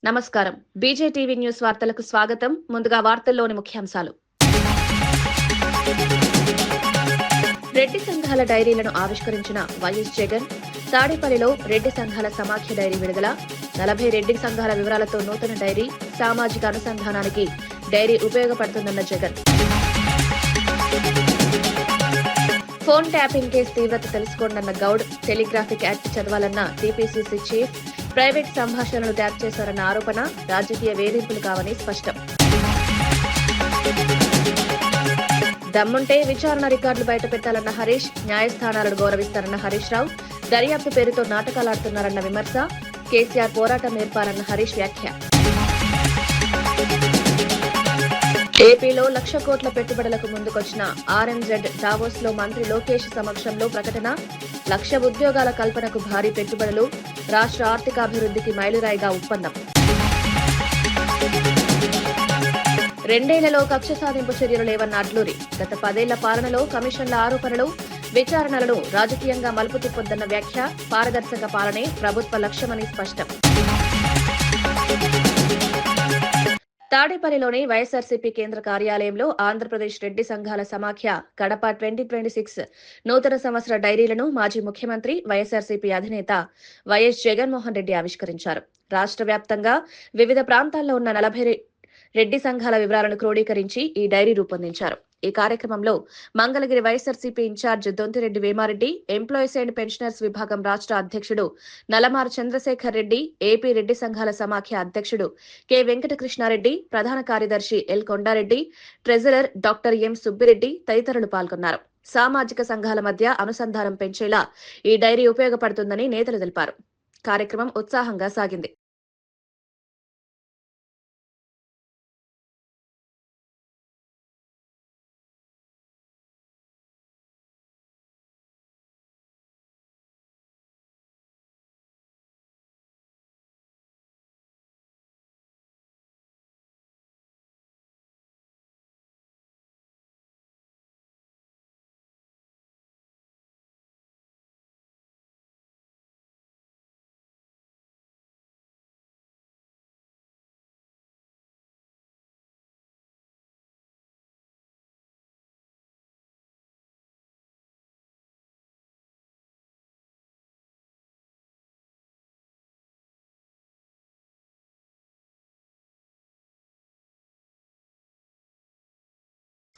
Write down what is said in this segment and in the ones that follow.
నమస్కారం. బీజేటీవీ న్యూస్ వార్తలకు స్వాగతం. ముందుగా వార్తల్లోని ముఖ్యాంశాలు. రెడ్డి సంఘాల డైరీలను ఆవిష్కరించిన వైఎస్ జగన్. తాడేపల్లిలో రెడ్డి సంఘాల సమాఖ్య డైరీ విడుదల. 40 రెడ్డి సంఘాల వివరాలతో నూతన డైరీ. సామాజిక అనుసంధానానికి డైరీ ఉపయోగపడుతుందన్న జగన్. ఫోన్ ట్యాపింగ్ కేసు తీవ్రత తెలుసుకోండన్న గౌడ్. టెలిగ్రాఫిక్ యాక్ట్ చదవాలన్న టీపీసీసీ చీఫ్. ప్రైవేట్ సంభాషణలు ట్యాప్ చేశారన్న ఆరోపణ రాజకీయ వేధింపులు కావని స్పష్టం. దమ్ముంటే విచారణ రికార్డులు బయటపెట్టాలన్న హరీష్. న్యాయస్థానాలను గౌరవిస్తారన్న హరీష్ రావు. దర్యాప్తు పేరుతో నాటకాలాడుతున్నారన్న విమర్శ. కేసీఆర్ పోరాటం నేర్పారన్న హరీష్ వ్యాఖ్య. ఏపీలో 1,00,000 కోట్ల పెట్టుబడులకు ముందుకొచ్చిన ఆర్ఎంజెడ్ దావోస్ లో మంత్రి లోకేష్ సమక్షంలో ప్రకటన. 1,00,000 ఉద్యోగాల కల్పనకు భారీ పెట్టుబడులు. రాష్ట్ర ఆర్థికాభివృద్ధికి మైలురాయిగా ఒప్పందం. 2 ఏళ్లలో కక్ష సాధింపు చర్యలు లేవన్న అడ్లూరి. గత 10 ఏళ్ల పాలనలో కమిషన్ల ఆరోపణలు, విచారణలను రాజకీయంగా మలుపు తిప్పొద్దన్న వ్యాఖ్య. పారదర్శక పాలనే ప్రభుత్వ లక్ష్యమని స్పష్టం. తాడేపల్లిలోని వైఎస్ఆర్సీపీ కేంద్ర కార్యాలయంలో ఆంధ్రప్రదేశ్ రెడ్డి సంఘాల సమాఖ్య కడప 2026 నూతన సంవత్సర డైరీలను మాజీ ముఖ్యమంత్రి వైఎస్ఆర్సీపీ అధినేత వైఎస్ జగన్మోహన్ రెడ్డి ఆవిష్కరించారు. రాష్ట్ర వ్యాప్తంగా వివిధ ప్రాంతాల్లో ఉన్న 40 రెడ్డి సంఘాల వివరాలను క్రోడీకరించి ఈ డైరీ రూపొందించారు. ఈ కార్యక్రమంలో Mangalagiri YSRCP incharge Dontireddy Vemareddy, employees and pensioners విభాగం రాష్ట్ర అధ్యక్షుడు నలమారు చంద్రశేఖర్ రెడ్డి, ఏపీ రెడ్డి సంఘాల సమాఖ్య అధ్యక్షుడు కె వెంకటకృష్ణారెడ్డి, ప్రధాన కార్యదర్శి L Kondareddy, treasurer doctor M Subbireddy తదితరులు పాల్గొన్నారు. సామాజిక సంఘాల మధ్య అనుసంధానం పెంచేలా ఈ డైరీ ఉపయోగపడుతుందని నేతలు తెలిపారు. కార్యక్రమం ఉత్సాహంగా సాగింది.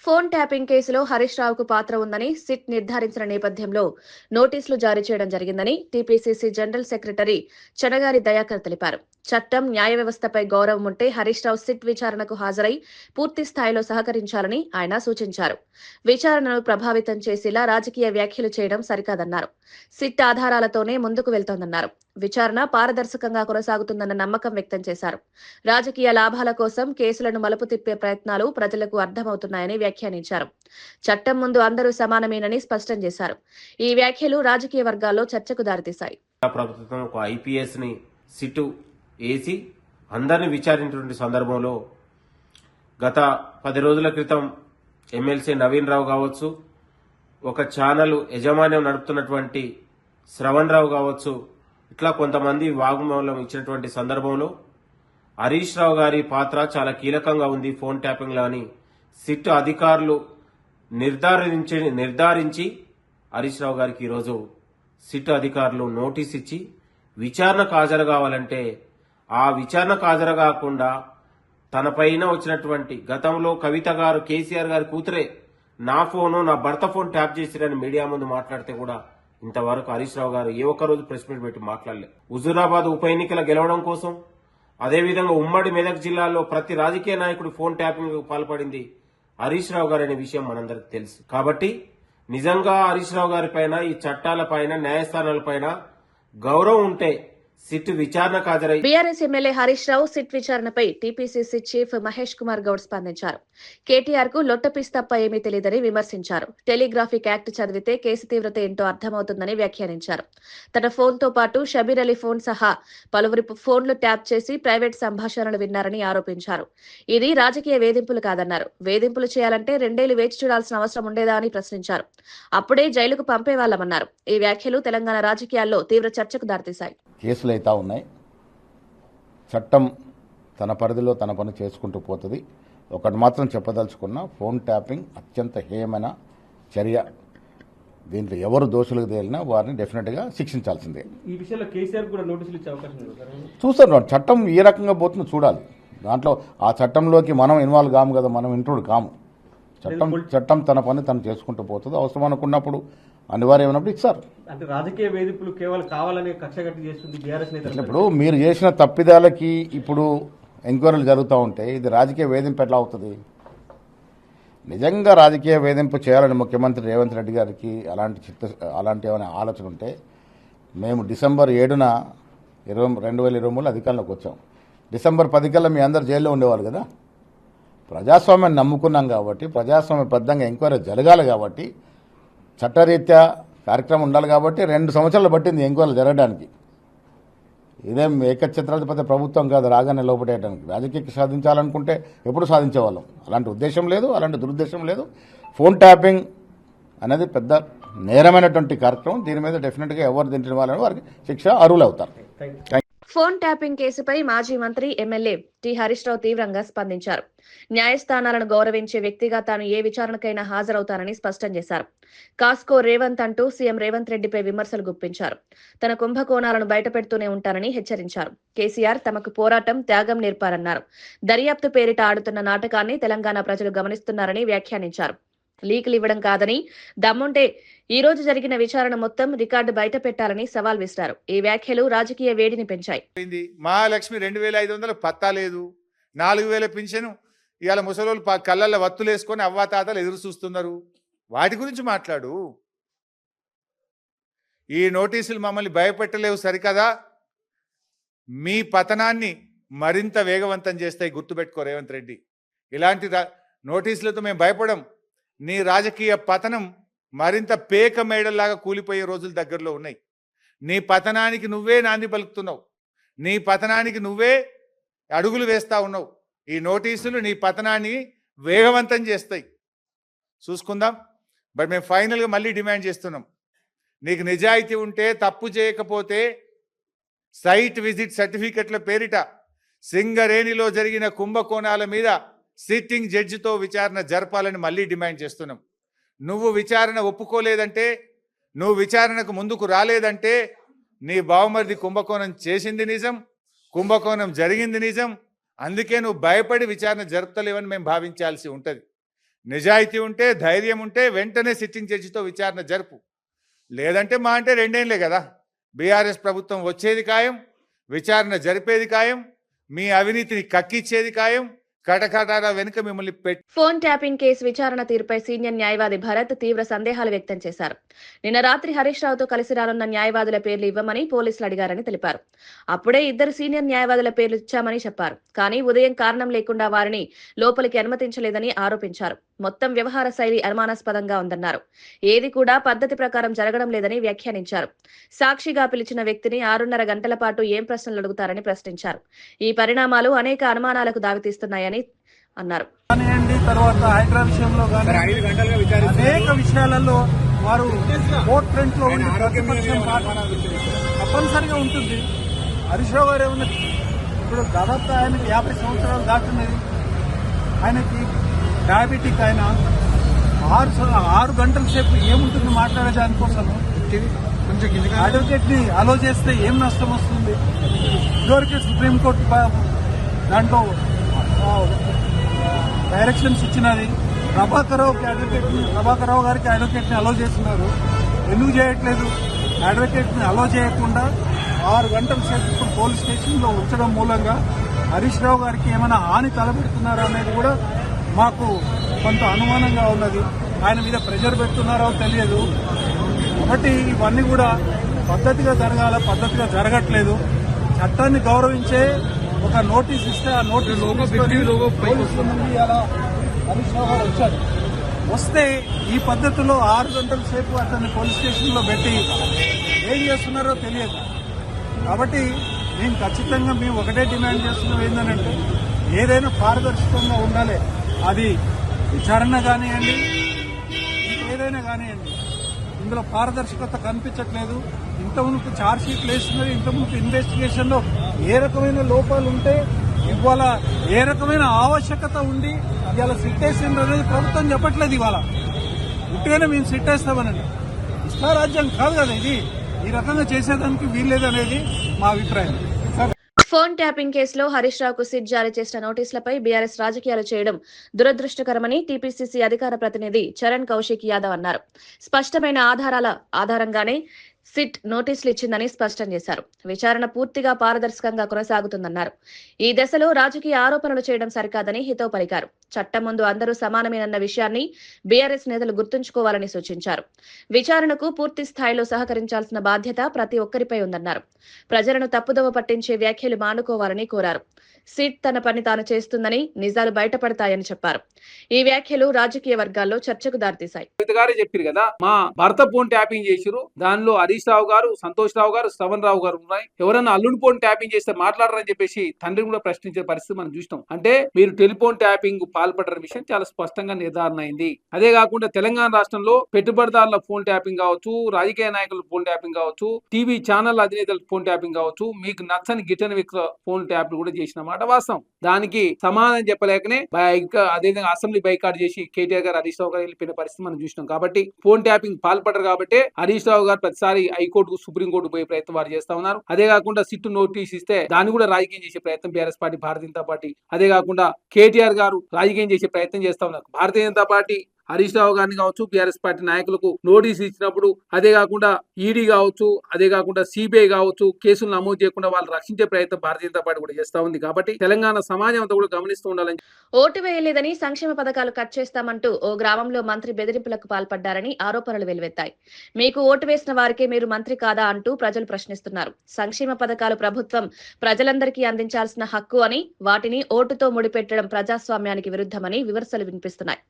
ఫోన్ ట్యాపింగ్ కేసులో హరీష్ రావుకు పాత్ర ఉందని సిట్ నిర్ధారించిన నేపథ్యంలో నోటీసులు జారీ చేయడం జరిగిందని టీపీసీసీ జనరల్ సెక్రటరీ చనగారి దయాకర్ తెలిపారు. చట్టం, న్యాయ వ్యవస్థపై గౌరవం ఉంటే హరీష్ రావు సిట్ విచారణకు హాజరై పూర్తి స్థాయిలో సహకరించాలని ఆయన సూచించారు. విచారణను ప్రభావితం చేసేలా రాజకీయ వ్యాఖ్యలు చేయడం సరికాదన్నారు. సిట్ ఆధారాలతోనే ముందుకు వెళ్తోందన్నారు. విచారణ పారదర్శకంగా కొనసాగుతుందన్న నమ్మకం వ్యక్తం చేశారు. రాజకీయ లాభాల కోసం కేసులను మలుపు తిప్పే ప్రయత్నాలు ప్రజలకు అర్థమవుతున్నాయని వ్యాఖ్యానించారు. చట్టం ముందు అందరూ సమానమేనని స్పష్టం చేశారు. ఈ వ్యాఖ్యలు రాజకీయ వర్గాల్లో చర్చకు దారితీశాయి. ప్రభుత్వం ఒక ఐపీఎస్ ని సిట్టు వేసి అందరిని విచారించినటువంటి సందర్భంలో గత 10 రోజుల క్రితం ఎమ్మెల్సీ నవీన్ రావు కావచ్చు, ఒక ఛానల్ యజమాన్యం నడుపుతున్నటువంటి శ్రవణ్ రావు కావచ్చు, ఇట్లా కొంతమంది వాగ్మూలం ఇచ్చినటువంటి సందర్భంలో హరీష్ రావు గారి పాత్ర చాలా కీలకంగా ఉంది ఫోన్ ట్యాపింగ్ లో అని సిట్ అధికారులు నిర్ధారించి హరీష్ రావు గారికి ఈరోజు సిట్ అధికారులు నోటీస్ ఇచ్చి విచారణకు హాజరు కావాలంటే ఆ విచారణకు హాజరు కాకుండా తన పైన వచ్చినటువంటి గతంలో కవిత గారు, కేసీఆర్ గారి కూతురే నా భర్త ఫోన్ ట్యాప్ చేసిరని మీడియా ముందు మాట్లాడితే కూడా ఇంతవరకు హరీష్ రావు గారు ఏ ఒక్కరోజు ప్రెస్ మీట్ పెట్టి మాట్లాడలేదు. హుజూరాబాద్ ఉప ఎన్నికల గెలవడం కోసం, అదేవిధంగా ఉమ్మడి మెదక్ జిల్లాలో ప్రతి రాజకీయ నాయకుడు ఫోన్ ట్యాపింగ్ పాల్పడింది హరీష్ రావు గారు అనే విషయం మనందరికి తెలుసు. కాబట్టి నిజంగా హరీష్ రావు గారి పైన, ఈ చట్టాల పైన, న్యాయస్థానాల పైన గౌరవం ఉంటే సిట్ విచారణకు హాజరై బీఆర్ఎస్ ఎమ్మెల్యే హరీష్ రావు సిట్ విచారణపై టీపీసీసీ చీఫ్ మహేష్ కుమార్ గౌడ్ స్పందించారు. కేటీఆర్ కు లొట్టపీస్ తప్ప ఏమీ తెలియదని విమర్శించారు. టెలిగ్రాఫిక్ యాక్ట్ చదివితే కేసు తీవ్రత ఏంటో అర్థమవుతుందని వ్యాఖ్యానించారు. తన ఫోన్ తో పాటు షబీర్ అలీ ఫోన్ సహా పలువురి ఫోన్లు ట్యాప్ చేసి ప్రైవేట్ సంభాషణలు విన్నారని ఆరోపించారు. ఇది రాజకీయ వేధింపులు కాదన్నారు. వేధింపులు చేయాలంటే 2 ఏళ్లు వేచి చూడాల్సిన అవసరం ఉండేదా అని ప్రశ్నించారు. అప్పుడే జైలుకు పంపేవాళ్లమన్నారు. ఈ వ్యాఖ్యలు తెలంగాణ రాజకీయాల్లో తీవ్ర చర్చకు దారితీశాయి. కేసులు అయితే ఉన్నాయి. చట్టం తన పరిధిలో తన పని చేసుకుంటూ పోతుంది. ఒకటి మాత్రం చెప్పదలుచుకున్నా, ఫోన్ ట్యాపింగ్ అత్యంత హేయమైన చర్య. దీంట్లో ఎవరు దోషులకు తేలినా వారిని డెఫినెట్గా శిక్షించాల్సిందే. ఈ విషయంలో కేసీఆర్ కూడా నోటీసులు ఇచ్చే అవకాశం ఉంది. చూస్తారు, చట్టం ఏ రకంగా పోతుందో చూడాలి. దాంట్లో ఆ చట్టంలోకి మనం ఇన్వాల్వ్ కాము కదా, మనం ఇంట్రూడ్ కాము. చట్టం తన పని తను చేసుకుంటూ పోతుంది. అవసరం అనుకున్నప్పుడు అనివార్యమైనప్పుడు ఇస్తారు. అంటే రాజకీయ వేధింపులు కేవలం కావాలనే కక్షగట్టి చేస్తుంది బీఆర్ఎస్ నేతలు. ఇప్పుడు మీరు చేసిన తప్పిదాలకి ఇప్పుడు ఎంక్వైరీలు జరుగుతూ ఉంటే ఇది రాజకీయ వేధింపు ఎట్లా అవుతుంది? నిజంగా రాజకీయ వేధింపు చేయాలని ముఖ్యమంత్రి రేవంత్ రెడ్డి గారికి అలాంటి ఏమైనా ఆలోచన ఉంటే మేము డిసెంబర్ 7న 2023 అధికారంలోకి వచ్చాం. డిసెంబర్ 10 కల్లా మీ అందరు జైల్లో ఉండేవాళ్ళు కదా. ప్రజాస్వామ్యాన్ని నమ్ముకున్నాం కాబట్టి, ప్రజాస్వామ్యబద్ధంగా ఎంక్వైరీ జరగాలి కాబట్టి, చట్టరీత్యా కార్యక్రమం ఉండాలి కాబట్టి 2 సంవత్సరాలు పట్టింది ఎంక్వైరీలు జరగడానికి. ఇదేం ఏకఛత్రాధిపతి ప్రభుత్వం కాదు రాగానే లోపడేయడానికి. రాజకీయ సాధించాలనుకుంటే ఎప్పుడు సాధించేవాళ్ళం. అలాంటి ఉద్దేశం లేదు, అలాంటి దురుద్దేశం లేదు. ఫోన్ ట్యాపింగ్ అనేది పెద్ద నేరమైనటువంటి కార్యక్రమం. దీని మీద డెఫినెట్గా ఎవరు తింటున్న వాళ్ళని వారికి శిక్ష అర్హులు అవుతారు. ఫోన్ ట్యాపింగ్ కేసుపై మాజీ మంత్రి ఎమ్మెల్యే టి హరీష్ రావు తీవ్రంగా స్పందించారు. న్యాయస్థానాలను గౌరవించే వ్యక్తిగా తాను ఏ విచారణకైనా హాజరవుతానని స్పష్టం చేశారు. కాస్కో రేవంత్ అంటూ సీఎం రేవంత్ రెడ్డిపై విమర్శలు గుప్పించారు. తన కుంభకోణాలను బయటపెడుతూనే ఉంటానని హెచ్చరించారు. కేసీఆర్ తమకు పోరాటం, త్యాగం నేర్పారన్నారు. దర్యాప్తు పేరిట ఆడుతున్న నాటకాన్ని తెలంగాణ ప్రజలు గమనిస్తున్నారని వ్యాఖ్యానించారు. లీకులు ఇవ్వడం కాదని, దమ్ముంటే ఈ రోజు జరిగిన విచారణ మొత్తం రికార్డు బయట పెట్టాలని సవాల్ విసిరారు. ఈ వ్యాఖ్యలు రాజకీయ వేడిని పెంచాయి. మహాలక్ష్మి 2500 పత్తా లేదు, 4000 పింఛను. ఇవాళ ముసలోళ్ళు కళ్ళల్లో వత్తులు వేసుకొని అవ్వాతాతలు ఎదురు చూస్తున్నారు. వాటి గురించి మాట్లాడు. ఈ నోటీసులు మమ్మల్ని భయపెట్టలేవు సరికదా, మీ పతనాన్ని మరింత వేగవంతం చేస్తాయి. గుర్తుపెట్టుకో రేవంత్ రెడ్డి, ఇలాంటి నోటీసులతో మేము భయపడం. నీ రాజకీయ పతనం మరింత పేక మేడల్లాగా కూలిపోయే రోజులు దగ్గరలో ఉన్నాయి. నీ పతనానికి నువ్వే నాంది పలుకుతున్నావు. నీ పతనానికి నువ్వే అడుగులు వేస్తా ఉన్నావు. ఈ నోటీసులు నీ పతనాన్ని వేగవంతం చేస్తాయి. చూసుకుందాం. బట్ మేము ఫైనల్గా మళ్ళీ డిమాండ్ చేస్తున్నాం, నీకు నిజాయితీ ఉంటే, తప్పు చేయకపోతే సైట్ విజిట్ సర్టిఫికెట్ల పేరిట సింగరేణిలో జరిగిన కుంభకోణాల మీద సిట్టింగ్ జడ్జితో విచారణ జరపాలని మళ్ళీ డిమాండ్ చేస్తున్నాం. నువ్వు విచారణ ఒప్పుకోలేదంటే, నువ్వు విచారణకు ముందుకు రాలేదంటే, నీ బావమరిది కుంభకోణం చేసింది నిజం, కుంభకోణం జరిగింది నిజం. అందుకే నువ్వు భయపడి విచారణ జరుపుతలేవని మేము భావించాల్సి ఉంటుంది. నిజాయితీ ఉంటే, ధైర్యం ఉంటే వెంటనే సిట్టింగ్ జడ్జితో విచారణ జరుపు. లేదంటే మా అంటే 2 ఏళ్లే కదా, బీఆర్ఎస్ ప్రభుత్వం వచ్చేది ఖాయం, విచారణ జరిపేది ఖాయం, మీ అవినీతిని కక్కిచ్చేది ఖాయం, కటకటాల వెనుక మిమ్మల్ని ఫోన్ ట్యాపింగ్ కేసు విచారణ తీరుపై సీనియర్ న్యాయవాది భరత్ తీవ్ర సందేహాలు వ్యక్తం చేశారు. నిన్న రాత్రి హరీష్ రావుతో కలిసి రానున్న న్యాయవాదుల పేర్లు ఇవ్వమని పోలీసులు అడిగారని తెలిపారు. అప్పుడే 2 సీనియర్ న్యాయవాదుల పేర్లు ఇచ్చామని చెప్పారు. కానీ ఉదయం కారణం లేకుండా వారిని లోపలికి అనుమతించలేదని ఆరోపించారు. మొత్తం వ్యవహార శైలి అనుమానాస్పదంగా ఉందన్నారు. ఏది కూడా పద్ధతి ప్రకారం జరగడం లేదని వ్యాఖ్యానించారు. సాక్షిగా పిలిచిన వ్యక్తిని 6:30 గంటల పాటు ఏం ప్రశ్నలు అడుగుతారని ప్రశ్నించారు. ఈ పరిణామాలు అనేక అనుమానాలకు దారితీస్తున్నాయని అన్నారు. తర్వాత హైడ్రా విషయంలో అనేక విషయాలలో వారు కోర్ట్ ఫ్రంట్ లో తప్పనిసరిగా ఉంటుంది. హరీష్ రావు గారు ఏమన్నా ఇప్పుడు దాదాపు ఆయనకి 50 సంవత్సరాలు దాటున్నది. ఆయనకి డయాబెటిక్. ఆయన 6 గంటల సేపు ఏముంటుంది మాట్లాడే దానికోసం. అడ్వకేట్ ని అలో చేస్తే ఏం నష్టం వస్తుంది? ఇదివరకే సుప్రీంకోర్టు దాంట్లో డైరెక్షన్స్ ఇచ్చినది. ప్రభాకర్ రావు గారికి అడ్వకేట్ ని అలో చేస్తున్నారు. ఎందుకు చేయట్లేదు? అడ్వకేట్ ని అలో చేయకుండా 6 గంటల సేపు ఇప్పుడు పోలీస్ స్టేషన్ లో ఉంచడం మూలంగా హరీష్ రావు గారికి ఏమైనా హాని తలపెడుతున్నారా అనేది కూడా మాకు కొంత అనుమానంగా ఉన్నది. ఆయన మీద ప్రెషర్ పెడుతున్నారో తెలియదు. కాబట్టి ఇవన్నీ కూడా పద్ధతిగా జరగాల, పద్ధతిగా జరగట్లేదు. చట్టాన్ని గౌరవించే ఒక నోటీస్ ఇస్తే ఆ నోటీస్ పోలీసుల నుండి అలా హరీష్ రావు గారు వచ్చారు. వస్తే ఈ పద్ధతిలో 6 గంటల సేపు అతన్ని పోలీస్ స్టేషన్ లో పెట్టి ఏం చేస్తున్నారో తెలియదు. కాబట్టి మేము ఖచ్చితంగా ఒకటే డిమాండ్ చేస్తున్నాం ఏంటంటే, ఏదైనా పారదర్శకంగా ఉండాలి. అది విచారణ కానివ్వండి, ఏదైనా కానివ్వండి, ఇందులో పారదర్శకత కనిపించట్లేదు. ఇంతకుముందు ఛార్జ్ షీట్లు వేస్తున్నారు. ఇంతకుముందు ఇన్వెస్టిగేషన్ లో ఏ రకమైన లోపాలు ఉంటే ఇవాళ ఏ రకమైన ఆవశ్యకత ఉండి ఇవాళ సిట్ వేసిండ్రు అనేది ప్రభుత్వం చెప్పట్లేదు. ఇవాళ ఉట్టిగానే మేము సిట్ వేస్తామనండి. ఇష్టారాజ్యం కాదు కదా ఇది. ఈ రకంగా చేసేదానికి వీల్లేదనేది మా అభిప్రాయం. ఫోన్ ట్యాపింగ్ కేసులో హరీష్ రావుకు సిట్ జారీ చేసిన నోటీసులపై బీఆర్ఎస్ రాజకీయాలు చేయడం దురదృష్టకరమని టీపీసీసీ అధికార ప్రతినిధి చరణ్ కౌశిక్ యాదవ్ అన్నారు. స్పష్టమైన ఆధారాల ఆధారంగానే సిట్ నోటీసులు ఇచ్చిందని స్పష్టం చేశారు. విచారణ పూర్తిగా పారదర్శకంగా కొనసాగుతుందన్నారు. ఈ దశలో రాజకీయ ఆరోపణలు చేయడం సరికాదని హితవు పలికారు. చట్టం ముందు అందరూ సమానమేనన్న విషయాన్ని బీఆర్ఎస్ నేతలు గుర్తుంచుకోవాలని సూచించారు. విచారణకు పూర్తి స్థాయిలో సహకరించాల్సిన బాధ్యత ప్రతి ఒక్కరిపై ఉందన్నారు. ప్రజలను తప్పుదోవ పట్టించే వ్యాఖ్యలు మానుకోవాలని కోరారు. సిట్ తన పని తాను చేస్తుందని, నిజాలు బయటపడతాయని చెప్పారు. ఈ వ్యాఖ్యలు రాజకీయ వర్గాల్లో చర్చకు దారితీశాయి. చెప్పారు కదా, మా భర్త ఫోన్ ట్యాపింగ్ చేసిరు, దానిలో హరీష్ రావు గారు, సంతోష్ రావు గారు, శ్రవణ్ రావు గారు ఉన్నాయి. ఎవరైనా అల్లుని ఫోన్ ట్యాపింగ్ చేస్తే మాట్లాడరని చెప్పేసి తండ్రిని కూడా ప్రశ్నించే పరిస్థితి మనం చూసినాం. అంటే మీరు టెలిఫోన్ ట్యాపింగ్ పాల్పడ్డ విషయం చాలా స్పష్టంగా నిర్ధారణ అయింది. అదే కాకుండా తెలంగాణ రాష్ట్రంలో పెట్టుబడిదారుల ఫోన్ ట్యాపింగ్ కావచ్చు, రాజకీయ నాయకుల ఫోన్ ట్యాపింగ్ కావచ్చు, టీవీ ఛానల్ అధినేతల ఫోన్ ట్యాపింగ్ కావచ్చు, మీకు నచ్చని గిట్టని వ్యక్తుల ఫోన్ ట్యాపింగ్ కూడా చేసిన మాట వాస్తవం. దానికి సమాధానం చెప్పలేకనే అదేవిధంగా అసెంబ్లీ బైకాట్ చేసి కేటీఆర్ గారు, హరీష్ రావు గారు వెళ్ళిపోయిన పరిస్థితి మనం చూసినాం. కాబట్టి ఫోన్ ట్యాపింగ్ పాల్పడ్డారు కాబట్టి హరీష్ రావు గారు ప్రతిసారి హైకోర్టుకు, సుప్రీంకోర్టు పోయే ప్రయత్నం వారు చేస్తా ఉన్నారు. అదే కాకుండా సిట్ నోటీస్ ఇస్తే దాన్ని కూడా రాజకీయం చేసే ప్రయత్నం BRS party, Bharatiya Janata party, అదే కాకుండా కేటీఆర్ గారు రాజకీయం చేసే ప్రయత్నం చేస్తా ఉన్నారు. భారతీయ జనతా పార్టీ హరీష్ రావు గారిని కావచ్చు, బీఆర్ఎస్ పార్టీ నాయకులకు నోటీస్ ఇచ్చినప్పుడు అదే కాకుండా ఈడీ కావచ్చు, అదే కాకుండా సిబిఐ కావచ్చు, కేసులు నమోదు చేయకుండా వాళ్ళు రక్షించే ప్రయత్నం భారతీయ జనతా పార్టీ కూడా చేస్తా ఉంది. కాబట్టి తెలంగాణ సమాజం అంతా కూడా గమనిస్తూ ఉండాలని. ఓటు వేయలేదని సంక్షేమ పథకాలు కట్ చేస్తామంటూ ఓ గ్రామంలో మంత్రి బెదిరింపులకు పాల్పడ్డారని ఆరోపణలు వెలువెత్తాయి. మీకు ఓటు వేసిన వారికే మీరు మంత్రి కాదా అంటూ ప్రజలు ప్రశ్నిస్తున్నారు. సంక్షేమ పథకాలు ప్రభుత్వం ప్రజలందరికీ అందించాల్సిన హక్కు అని, వాటిని ఓటుతో ముడిపెట్టడం ప్రజాస్వామ్యానికి విరుద్ధమని విమర్శలు వినిపిస్తున్నాయి.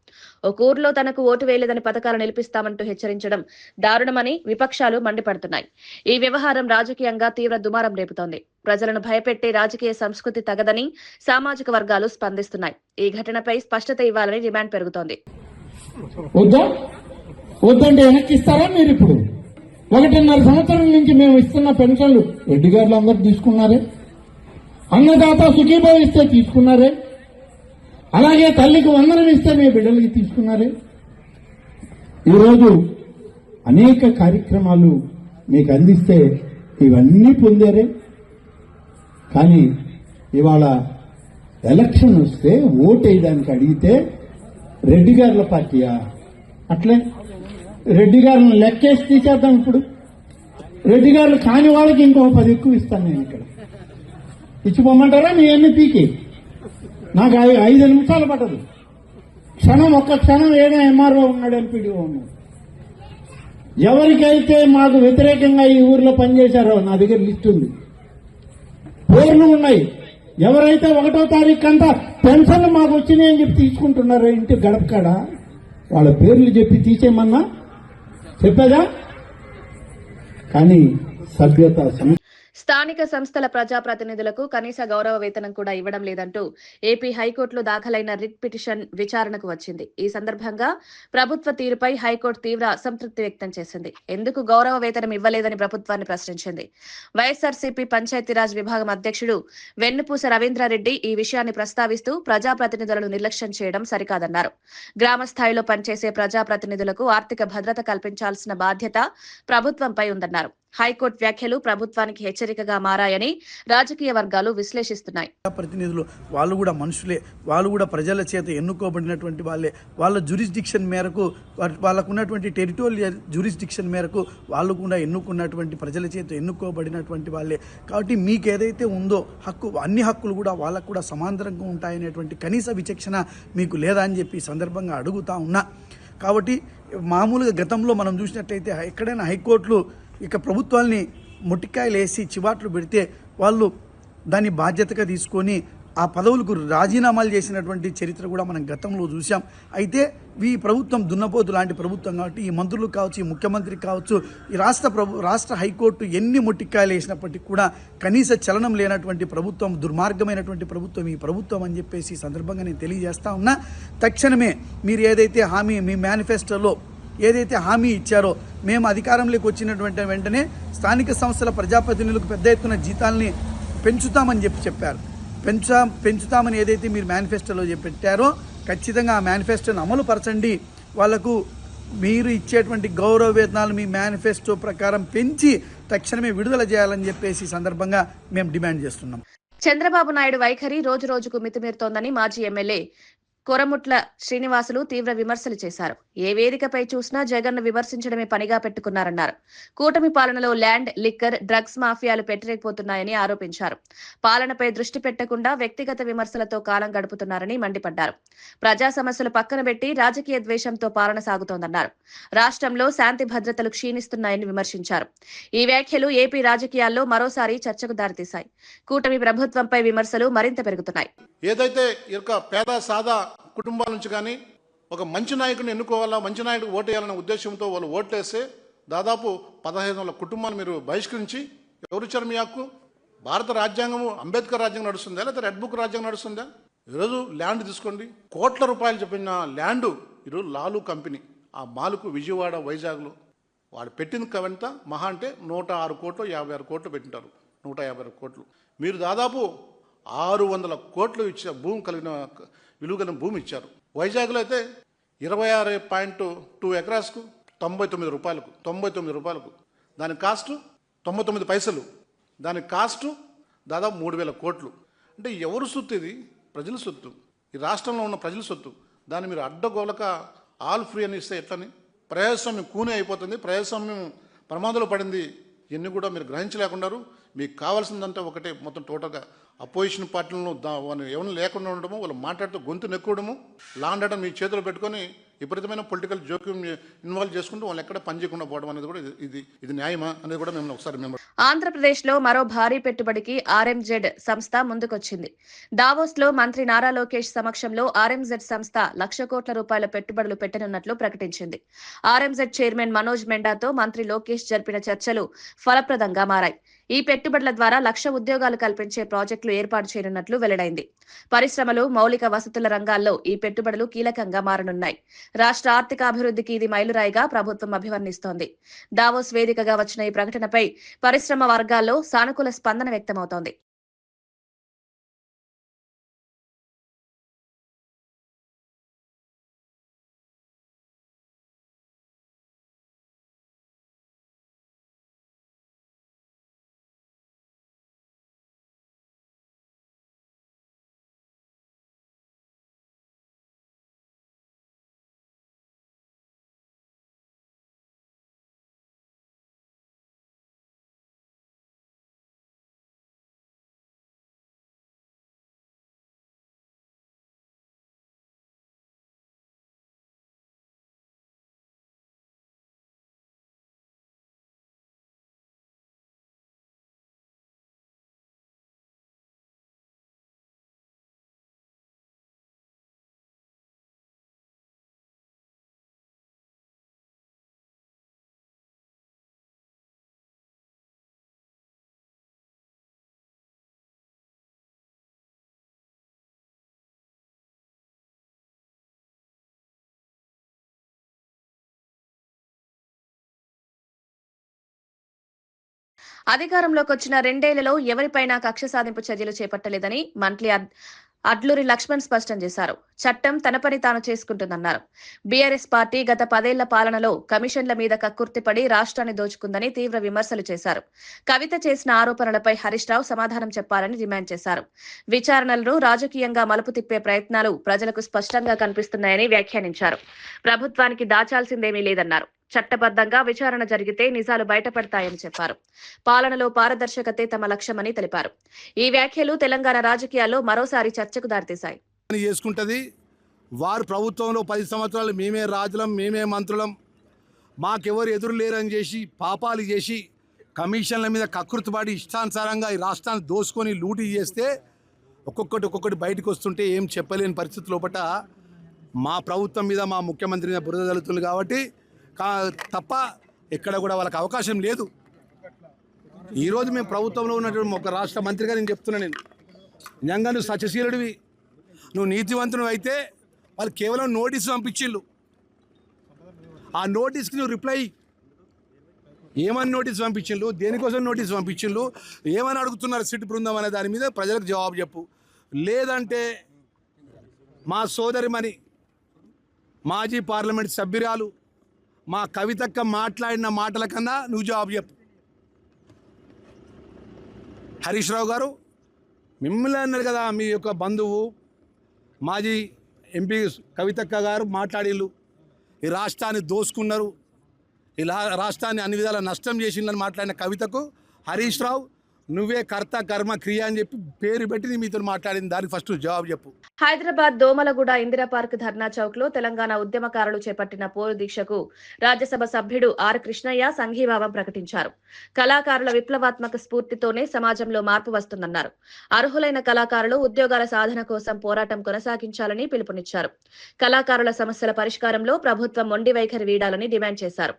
ఒక ఊర్లో తనకు ఓటు వేయలేదని పథకాలు నిలిపిస్తామంటూ హెచ్చరించడం దారుణమని విపక్షాలు మండిపడుతున్నాయి. ఈ వ్యవహారం రాజకీయంగా తీవ్ర దుమారం రేపుతోంది. ప్రజలను భయపెట్టే రాజకీయ సంస్కృతి తగదని సామాజిక వర్గాలు స్పందిస్తున్నాయి. ఈ ఘటనపై స్పష్టత ఇవ్వాలని డిమాండ్ పెరుగుతోంది. వద్దంటే వెనక్కి ఇస్తారా మీరు? ఇప్పుడు 1.5 సంవత్సరం నుంచి మేము ఇస్తున్న పెన్షన్లు రెడ్డి గారులు అందరూ తీసుకున్నారే, అన్నదాత సుఖీభావ ఇస్తే తీసుకున్నారే, అలాగే తల్లికి వందనం ఇస్తే మీ బిడ్డలకి తీసుకున్నారే. ఈరోజు అనేక కార్యక్రమాలు మీకు అందిస్తే ఇవన్నీ పొందారే. కానీ ఇవాళ ఎలక్షన్ వస్తే ఓటు వేయడానికి అడిగితే రెడ్డి గారుల పార్టీయా? అట్లే రెడ్డి గారులను లెక్కేసి తీసేద్దాం. ఇప్పుడు రెడ్డి గారులు కాని వాళ్ళకి ఇంకో 10 ఎక్కువ ఇస్తాను నేను. ఇక్కడ ఇచ్చిపోమంటారా? మీ అన్ని పీకి నాకు 5 నిమిషాలు పట్టదు. ఒక్క క్షణం ఏదో ఎంఆర్ఓ ఉన్నాడు, ఎంపీడీఓ ఉన్నాడు. ఎవరికైతే మాకు వ్యతిరేకంగా ఈ ఊర్లో పనిచేశారో నా దగ్గర లిస్ట్ ఉంది, పేర్లు ఉన్నాయి. ఎవరైతే 1వ తారీఖు అంతా పెన్షన్లు మాకు వచ్చినాయి అని చెప్పి తీసుకుంటున్నారో ఇంటి గడపకాడ వాళ్ళ పేర్లు చెప్పి తీసేయమన్నా చెప్పేదా? కానీ సభ్యత స్థానిక సంస్థల ప్రజాప్రతినిధులకు కనీస గౌరవ వేతనం కూడా ఇవ్వడం లేదంటూ ఏపీ హైకోర్టులో దాఖలైన రిట్ పిటిషన్ విచారణకు వచ్చింది. ఈ సందర్భంగా ప్రభుత్వ తీరుపై హైకోర్టు తీవ్ర అసంతృప్తి వ్యక్తం చేసింది. ఎందుకు గౌరవ వేతనం ఇవ్వలేదని ప్రభుత్వాన్ని ప్రశ్నించింది. వైఎస్ఆర్సీపీ పంచాయతీరాజ్ విభాగం అధ్యక్షుడు వెన్నుపూస రవీంద్రారెడ్డి ఈ విషయాన్ని ప్రస్తావిస్తూ ప్రజాప్రతినిధులను నిర్లక్ష్యం చేయడం సరికాదన్నారు. గ్రామ స్థాయిలో పనిచేసే ప్రజాప్రతినిధులకు ఆర్థిక భద్రత కల్పించాల్సిన బాధ్యత ప్రభుత్వంపై ఉందన్నారు. హైకోర్టు వ్యాఖ్యలు ప్రభుత్వానికి హెచ్చరికగా మారాయని రాజకీయ వర్గాలు విశ్లేషిస్తున్నాయి. ప్రతినిధులు వాళ్ళు కూడా మనుషులే, వాళ్ళు కూడా ప్రజల చేత ఎన్నుకోబడినటువంటి వాళ్ళే. వాళ్ళ జ్యూరిస్డిక్షన్ మేరకు, వాళ్ళకున్నటువంటి టెరిటోరియల్ జ్యూరిస్డిక్షన్ మేరకు వాళ్ళు కూడా ఎన్నుకున్నటువంటి ప్రజల చేత ఎన్నుకోబడినటువంటి వాళ్ళే. కాబట్టి మీకు ఏదైతే ఉందో హక్కు, అన్ని హక్కులు కూడా వాళ్ళకు కూడా సమాంతరంగా ఉంటాయనేటువంటి కనీస విచక్షణ మీకు లేదా అని చెప్పి సందర్భంగా అడుగుతా ఉన్నా. కాబట్టి మామూలుగా గతంలో మనం చూసినట్లయితే ఎక్కడైనా హైకోర్టులు ఇక ప్రభుత్వాల్ని మొట్టికాయలు వేసి చివాట్లు పెడితే వాళ్ళు దాన్ని బాధ్యతగా తీసుకొని ఆ పదవులకు రాజీనామాలు చేసినటువంటి చరిత్ర కూడా మనం గతంలో చూసాం. అయితే ఈ ప్రభుత్వం దున్నపోతు లాంటి ప్రభుత్వం కాబట్టి ఈ మంత్రులు కావచ్చు, ఈ ముఖ్యమంత్రి కావచ్చు, ఈ రాష్ట్ర హైకోర్టు ఎన్ని మొట్టికాయలు వేసినప్పటికీ కూడా కనీస చలనం లేనటువంటి ప్రభుత్వం, దుర్మార్గమైనటువంటి ప్రభుత్వం ఈ ప్రభుత్వం అని చెప్పేసి ఈ సందర్భంగా నేను తెలియజేస్తా ఉన్నా. తక్షణమే మీరు ఏదైతే హామీ, మీ మేనిఫెస్టోలో ఏదైతే హామీ ఇచ్చారో, మేము అధికారంలోకి వచ్చినటువంటి వెంటనే స్థానిక సంస్థల ప్రజాప్రతినిధులకు పెద్ద ఎత్తున జీతాలని పెంచుతామని చెప్పారు. పెంచుతామని ఏదైతే మీరు మేనిఫెస్టోలో పెట్టారో ఖచ్చితంగా ఆ మేనిఫెస్టోను అమలు పరచండి. వాళ్లకు మీరు ఇచ్చేటువంటి గౌరవ వేతనాలు మీ మేనిఫెస్టో ప్రకారం పెంచి తక్షణమే విడుదల చేయాలని చెప్పేసి ఈ సందర్భంగా మేము డిమాండ్ చేస్తున్నాం. చంద్రబాబు నాయుడు వైఖరి రోజు రోజుకు మితిమీరుతోందని మాజీ ఎమ్మెల్యే కొరముట్ల శ్రీనివాసులు తీవ్ర విమర్శలు చేశారు. ఏ వేదికపై చూసినా జగన్ను విమర్శించడమే పనిగా పెట్టుకున్నారన్నారు. కూటమి పాలనలో ల్యాండ్, లిక్కర్, డ్రగ్స్ మాఫియాలు పెట్టిరేగిపోతున్నాయని ఆరోపించారు. పాలనపై దృష్టి పెట్టకుండా వ్యక్తిగత విమర్శలతో కాలం గడుపుతున్నారని మండిపడ్డారు. ప్రజా సమస్యలు పక్కన పెట్టి రాజకీయ ద్వేషంతో పాలన సాగుతోందన్నారు. రాష్ట్రంలో శాంతి భద్రతలు క్షీణిస్తున్నాయని విమర్శించారు. ఈ వ్యాఖ్యలు ఏపీ రాజకీయాల్లో మరోసారి చర్చకు దారితీశాయి. కూటమి ప్రభుత్వంపై విమర్శలు మరింత పెరుగుతున్నాయి. ఏదైతే పేద సాదా కుటుంబాల నుంచి కానీ ఒక మంచి నాయకుడిని ఎన్నుకోవాలా, మంచి నాయకుడికి ఓటు వేయాలనే ఉద్దేశంతో వాళ్ళు ఓట్లేస్తే దాదాపు 1500 కుటుంబాలు మీరు బహిష్కరించి ఎవరిచ్చారు మీ హక్కు? భారత రాజ్యాంగము అంబేద్కర్ రాజ్యాంగం నడుస్తుందా, లేకపోతే రెడ్ బుక్ రాజ్యాంగం నడుస్తుందా? ఈరోజు ల్యాండ్ తీసుకోండి, కోట్ల రూపాయలు చెప్పిన ల్యాండ్ ఈరోజు లాలు కంపెనీ ఆ మాలుకు విజయవాడ, వైజాగ్లో వాడు పెట్టింది కవంత మహా అంటే 106 కోట్లు 56 కోట్లు పెట్టింటారు. 156 కోట్లు. మీరు దాదాపు 600 కోట్లు ఇచ్చిన భూమి కలిగిన విలువ కలిగిన భూమి ఇచ్చారు. వైజాగ్లో అయితే 26.2 ఎకరాస్కు 99 రూపాయలకు దాని కాస్ట్ 99 పైసలు, దాని కాస్ట్ దాదాపు 3000 కోట్లు. అంటే ఎవరు సొత్తు? ఇది ప్రజల సొత్తు, ఈ రాష్ట్రంలో ఉన్న ప్రజల సొత్తు. దాన్ని మీరు అడ్డగోలక ఆల్ ఫ్రీ అని ఇస్తే ఎట్లని? ప్రజాస్వామ్యం కూనే అయిపోతుంది, ప్రజాస్వామ్యం ప్రమాదంలో పడింది. ఇవన్నీ కూడా మీరు గ్రహించలేకున్నారు. మీకు కావాల్సిందంటే ఒకటే, మొత్తం టోటల్గా అపోజిషన్ పార్టీలను ఎవరిని లేకుండా ఉండడము, వాళ్ళు మాట్లాడుతూ గొంతు నెక్కడము, లాండ్ ఆర్డర్ మీ చేతిలో పెట్టుకొని విపరీతమైన పొలిటికల్ జోక్యం ఇన్వాల్వ్ చేసుకుంటూ వాళ్ళు ఎక్కడ పనిచేయకుండా పోవడం అనేది కూడా ఇది న్యాయమా అనేది కూడా మేము ఒకసారి మేము. ఆంధ్రప్రదేశ్లో మరో భారీ పెట్టుబడికి RMZ సంస్థ ముందుకొచ్చింది. దావోస్లో మంత్రి నారా లోకేష్ సమక్షంలో RMZ సంస్థ 1,00,00,000 కోట్ల రూపాయల పెట్టుబడులు పెట్టనున్నట్లు ప్రకటించింది. RMZ చైర్మన్ మనోజ్ మెండాతో మంత్రి లోకేష్ జరిపిన చర్చలు ఫలప్రదంగా మారాయి. ఈ పెట్టుబడుల ద్వారా 1,00,000 ఉద్యోగాలు కల్పించే ప్రాజెక్టులు ఏర్పాటు చేయనున్నట్లు వెల్లడైంది. పరిశ్రమలు, మౌలిక వసతుల రంగాల్లో ఈ పెట్టుబడులు కీలకంగా మారనున్నాయి. రాష్ట్ర ఆర్థిక అభివృద్ధికి ఇది మైలురాయిగా ప్రభుత్వం అభివర్ణిస్తోంది. దావోస్ వేదికగా వచ్చిన ఈ ప్రకటనపై పరిశ్రమ వర్గాల్లో సానుకూల స్పందన వ్యక్తమవుతోంది. అధికారంలోకి వచ్చిన 2 ఏళ్లలో ఎవరిపైనా కక్ష సాధింపు చర్యలు చేపట్టలేదని మంత్రి అడ్లూరి లక్ష్మణ్ స్పష్టం చేశారు. చట్టం తన పని తాను చేసుకుంటుందన్నారు. బీఆర్ఎస్ పార్టీ గత 10 ఏళ్ల పాలనలో కమిషన్ల మీద కక్కుర్తిపడి రాష్ట్రాన్ని దోచుకుందని తీవ్ర విమర్శలు చేశారు. కవిత చేసిన ఆరోపణలపై హరీష్ రావు సమాధానం చెప్పాలని డిమాండ్ చేశారు. విచారణలను రాజకీయంగా మలుపు తిప్పే ప్రయత్నాలు ప్రజలకు స్పష్టంగా కనిపిస్తున్నాయని వ్యాఖ్యానించారు. ప్రభుత్వానికి దాచాల్సిందేమీ లేదన్నారు. చట్టబద్ధంగా విచారణ జరిగితే నిజాలు బయటపడతాయని చెప్పారు. పాలనలో పారదర్శకతే తమ లక్ష్యమని తెలిపారు. ఈ వ్యాఖ్యలు తెలంగాణ రాజకీయాల్లో మరోసారి చర్చకు దారితీశాయి. చేసుకుంటది వారు ప్రభుత్వంలో 10 సంవత్సరాలు మేమే రాజులం, మేమే మంత్రులం, మాకెవరు ఎదురు లేరని చేసి పాపాలు చేసి కమిషన్ల మీద కకృతిపడి ఇష్టానుసారంగా ఈ రాష్ట్రాన్ని దోసుకొని లూటీ చేస్తే ఒక్కొక్కటి బయటకు వస్తుంటే ఏం చెప్పలేని పరిస్థితి లోపల మా ప్రభుత్వం మీద మా ముఖ్యమంత్రి మీద బురద జల్లుతుంది కాబట్టి తప్ప ఎక్కడ కూడా వాళ్ళకి అవకాశం లేదు. ఈరోజు మేము ప్రభుత్వంలో ఉన్నటువంటి ఒక రాష్ట్ర మంత్రిగా నేను చెప్తున్నా, నేను నిజంగా నువ్వు సత్యశీలుడివి, నువ్వు నీతివంతుడు అయితే వాళ్ళు కేవలం నోటీసు పంపించిళ్ళు. ఆ నోటీస్కి నువ్వు రిప్లై ఏమని నోటీస్ పంపించిండ్రు, దేనికోసం నోటీస్ పంపించిండ్రు, ఏమని అడుగుతున్నారు సిట్ బృందం అనే దాని మీద ప్రజలకు జవాబు చెప్పు. లేదంటే మా సోదరిమణి మాజీ పార్లమెంట్ సభ్యురాలు మా కవితక్క మాట్లాడిన మాటల కన్నా నువ్వు జవాబు చెప్పు. హరీష్ రావు గారు మిమ్మల్ని అన్నారు కదా, మీ యొక్క బంధువు మాజీ ఎంపీ కవితక్క గారు మాట్లాడిళ్ళు, ఈ రాష్ట్రాన్ని దోసుకున్నారు, ఈ రాష్ట్రాన్ని అన్ని విధాల నష్టం చేసిందని మాట్లాడిన కవితకు హరీష్ రావు నువ్వే కర్త కర్మ క్రియ అని చెప్పి పేరు పెట్టి మీతో మాట్లాడింది, దానికి ఫస్ట్ జవాబు చెప్పు. హైదరాబాద్ దోమలగూడ ఇందిరా పార్క్ ధర్నా చౌక్ లో తెలంగాణ ఉద్యమకారులు చేపట్టిన పోరు దీక్షకు రాజ్యసభ సభ్యుడు ఆర్ కృష్ణయ్య సంఘీభావం ప్రకటించారు. కళాకారుల విప్లవాత్మక స్ఫూర్తితోనే సమాజంలో మార్పు వస్తుందన్నారు. అర్హులైన కళాకారులు ఉద్యోగాల సాధన కోసం పోరాటం కొనసాగించాలని పిలుపునిచ్చారు. కళాకారుల సమస్యల పరిష్కారంలో ప్రభుత్వం మొండి వైఖరి వీడాలని డిమాండ్ చేశారు.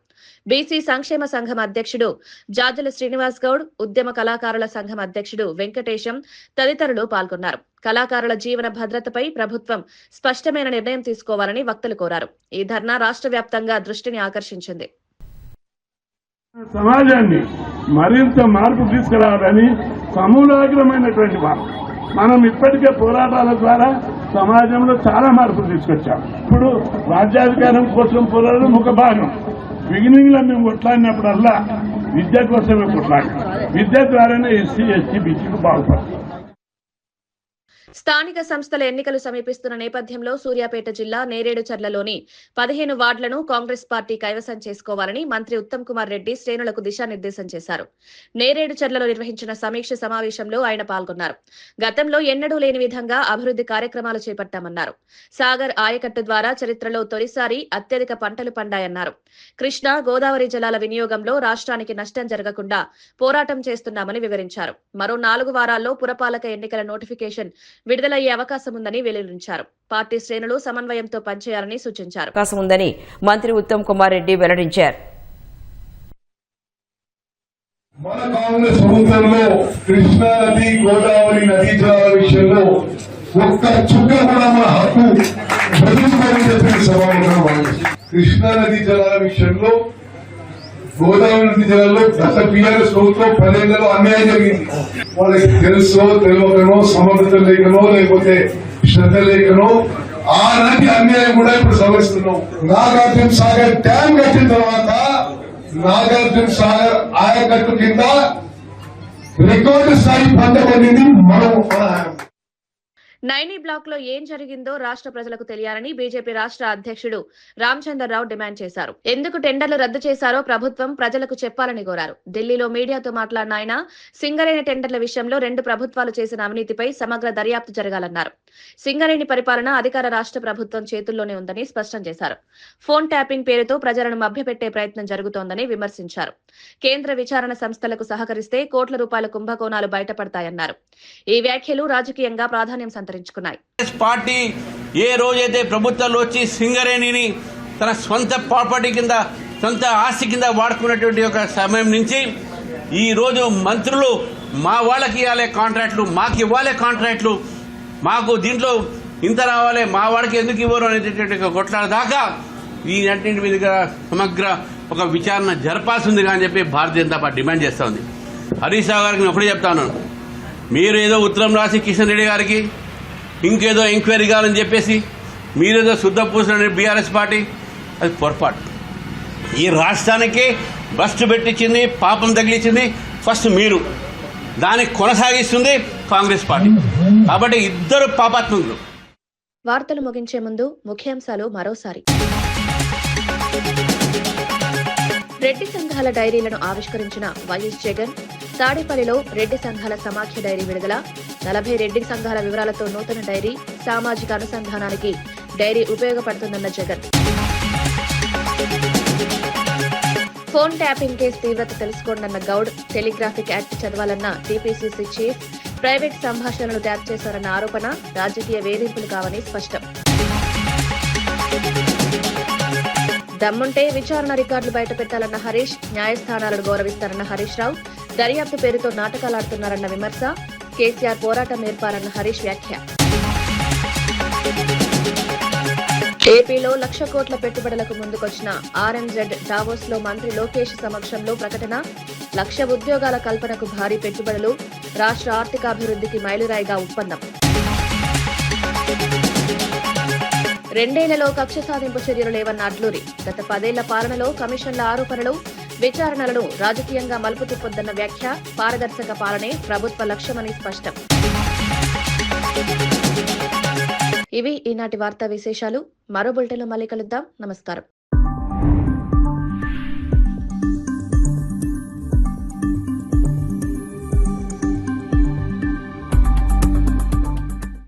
బీసీ సంక్షేమ సంఘం అధ్యక్షుడు జాజుల శ్రీనివాస్ గౌడ్, ఉద్యమ కళాకారుల సంఘం అధ్యక్షుడు వెంకటేశం తదితరులు పాల్గొన్నారు. కళాకారుల జీవన భద్రతపై ప్రభుత్వం స్పష్టమైన నిర్ణయం తీసుకోవాలని వక్తలు కోరారు. ఈ ధర్నా రాష్ట్ర వ్యాప్తంగా దృష్టిని ఆకర్షించింది. సమాజాన్ని మరింత మార్పు తీసుకురావాలని సమూలాగ్రమైనటువంటి మనం ఇప్పటికే పోరాటాల ద్వారా సమాజంలో చాలా మార్పులు తీసుకొచ్చాం. ఇప్పుడు రాజ్యాధికారం కోసం పోరాడడం ఒక భాగం. బిగినింగ్ లో మేము కొట్లాడినప్పుడల్లా విద్య కోసమే కొట్లాడాం. విద్య ద్వారానే ఎస్సీ ఎస్టీ బీసీలు బాగుపడతాం. స్థానిక సంస్థల ఎన్నికలు సమీపిస్తున్న నేపథ్యంలో సూర్యాపేట జిల్లా నేరేడుచర్లలోని 15 వార్డులను కాంగ్రెస్ పార్టీ కైవసం చేసుకోవాలని మంత్రి ఉత్తమ్ కుమార్ రెడ్డి శ్రేణులకు దిశానిర్దేశం చేశారు. నేరేడుచర్లలో నిర్వహించిన సమీక్ష సమావేశంలో ఆయన పాల్గొన్నారు. గతంలో ఎన్నడూ లేని విధంగా అభివృద్ధి కార్యక్రమాలు చేపట్టామన్నారు. సాగర్ ఆయకట్టు ద్వారా చరిత్రలో తొలిసారి అత్యధిక పంటలు పండాయన్నారు. కృష్ణా గోదావరి జలాల వినియోగంలో రాష్ట్రానికి నష్టం జరగకుండా పోరాటం చేస్తున్నామని వివరించారు. మరో 4 వారాల్లో పురపాలక ఎన్నికల నోటిఫికేషన్ విడుదలయ్యే అవకాశం ఉందని వెల్లడించారు. పార్టీ శ్రేణులు సమన్వయంతో పనిచేయాలని సూచించారు. అవకాశం ఉందని మంత్రి ఉత్తమ్ కుమార్ రెడ్డి వెల్లడించారు. మన కాంగ్రెస్ ప్రభుత్వంలో కృష్ణా నది గోదావరి నదీ జలాల విషయంలో ఒక్క చుక్క కూడా మన హక్కు బదులుకోని చెప్పిన సమావేశం. కృష్ణా నదీ జలాల విషయంలో గోదావరి నది జలాల్లో గత టీఆర్ఎస్ ప్రభుత్వం 10 ఏళ్లలో అన్యాయం జరిగింది. వాళ్ళకి తెలుసో తెలియకనో సమర్థత లేకనో లేకపోతే శ్రద్ధ లేకనో ఆ నది అన్యాయం కూడా ఇప్పుడు సమస్యస్తున్నాం. నాగార్జున సాగర్ డ్యాం కట్టిన తర్వాత నాగార్జున సాగర్ ఆయకట్టు కింద రికార్డు స్థాయి పంట పండింది. మనం నైనీ బ్లాక్ లో ఏం జరిగిందో రాష్ట్ర ప్రజలకు తెలియాలని బీజేపీ రాష్ట్ర అధ్యక్షుడు రామచంద్రరావు డిమాండ్ చేశారు. ఎందుకు టెండర్లు రద్దు చేశారో ప్రభుత్వం ప్రజలకు చెప్పాలని కోరారు. ఢిల్లీలో మీడియాతో మాట్లాడిన ఆయన సింగరేణి టెండర్ల విషయంలో 2 ప్రభుత్వాలు చేసిన అవినీతిపై సమగ్ర దర్యాప్తు జరగాలన్నారు. సింగరేణి పరిపాలన అధికార రాష్ట్ర ప్రభుత్వం చేతుల్లోనే ఉందని స్పష్టం చేశారు. ఫోన్ ట్యాపింగ్ పేరుతో ప్రజలను మభ్యపెట్టే ప్రయత్నం జరుగుతోందని విమర్శించారు. కేంద్ర విచారణ సంస్థలకు సహకరిస్తే కోట్ల రూపాయల కుంభకోణాలు బయటపడతాయన్నారు. ఈ వ్యాఖ్యలు రాజకీయంగా ప్రాధాన్యం సంతరించుకున్నాయి. పార్టీ ఏ రోజైతే ప్రభుత్వాలు వచ్చి సింగరేణిని తన సొంత ప్రాపర్టీ కింద సొంత ఆస్తి కింద వాడుకున్నటువంటి ఒక సమయం నుంచి ఈ రోజు మంత్రులు మా వాళ్ళకి ఇవ్వాలి కాంట్రాక్టులు, మాకు ఇవ్వాలి కాంట్రాక్టులు, మాకు దీంట్లో ఇంత రావాలి, మా వాడికి ఎందుకు ఇవ్వరు అనేటటువంటి కొట్లాడ దాకా ఈ అన్నింటి మీదుగా సమగ్ర ఒక విచారణ జరపాల్సింది అని చెప్పి భారతీయ జనతా పార్టీ డిమాండ్ చేస్తూ ఉంది. హరీష్ రావు గారికి నేను ఒకటే చెప్తాను, మీరు ఏదో ఉత్తరం రాసి కిషన్ రెడ్డి గారికి ఇంకేదో ఎంక్వైరీ కావాలని చెప్పేసి మీరేదో శుద్ధ పూసిన బీఆర్ఎస్ పార్టీ, అది పొరపాటు. ఈ రాష్ట్రానికి బస్టు పెట్టించింది, పాపం తగిలించింది ఫస్ట్ మీరు, దాన్ని కొనసాగిస్తుంది కాంగ్రెస్ పార్టీ. కాబట్టి ఇద్దరు పాపాత్ములు. వార్తలు ముగించే ముందు ముఖ్యాంశాలు మరోసారి. రెడ్డి సంఘాల డైరీలను ఆవిష్కరించిన వైఎస్ జగన్. తాడేపల్లిలో రెడ్డి సంఘాల సమాఖ్య డైరీ విడుదల. 40 రెడ్డి సంఘాల వివరాలతో నూతన డైరీ. సామాజిక అనుసంధానానికి డైరీ ఉపయోగపడుతుందన్న జగన్. ఫోన్ ట్యాపింగ్ కేసు తీవ్రత తెలుసుకోండన్న గౌడ్. టెలిగ్రాఫిక్ యాక్ట్ చదవాలన్న టీపీసీసీ చీఫ్. ప్రైవేట్ సంభాషణలు ట్యాప్ చేశారన్న ఆరోపణ రాజకీయ వేధింపులు కావని స్పష్టం. దమ్ముంటే విచారణ రికార్డులు బయటపెట్టాలన్న హరీష్. న్యాయస్థానాలను గౌరవిస్తారన్న హరీష్ రావు. దర్యాప్తు పేరుతో నాటకాలాడుతున్నారన్న విమర్శ. కేసీఆర్ పోరాటం నేర్పారన్న హరీష్ వ్యాఖ్య. ఏపీలో 1,00,000 కోట్ల పెట్టుబడులకు ముందుకొచ్చిన ఆర్ఎంజెడ్ డావోస్ లో మంత్రి లోకేష్ సమక్షంలో ప్రకటన. 1,00,000 ఉద్యోగాల కల్పనకు భారీ పెట్టుబడులు. రాష్ట్ర ఆర్థికాభివృద్ధికి మైలురాయిగా ఒప్పందం. రెండేళ్లలో కక్ష సాధింపు చర్యలు లేవన్న అడ్లూరి. గత 10 ఏళ్ల పాలనలో కమిషన్ల ఆరోపణలు, విచారణలను రాజకీయంగా మలుపు తిప్పొద్దన్న వ్యాఖ్య. పారదర్శక పాలనే ప్రభుత్వ లక్ష్యమని స్పష్టం. ఇవి ఈనాటి వార్తా విశేషాలు. మరో బులెటిన్లో మళ్ళీ కలుద్దాం. నమస్కారం.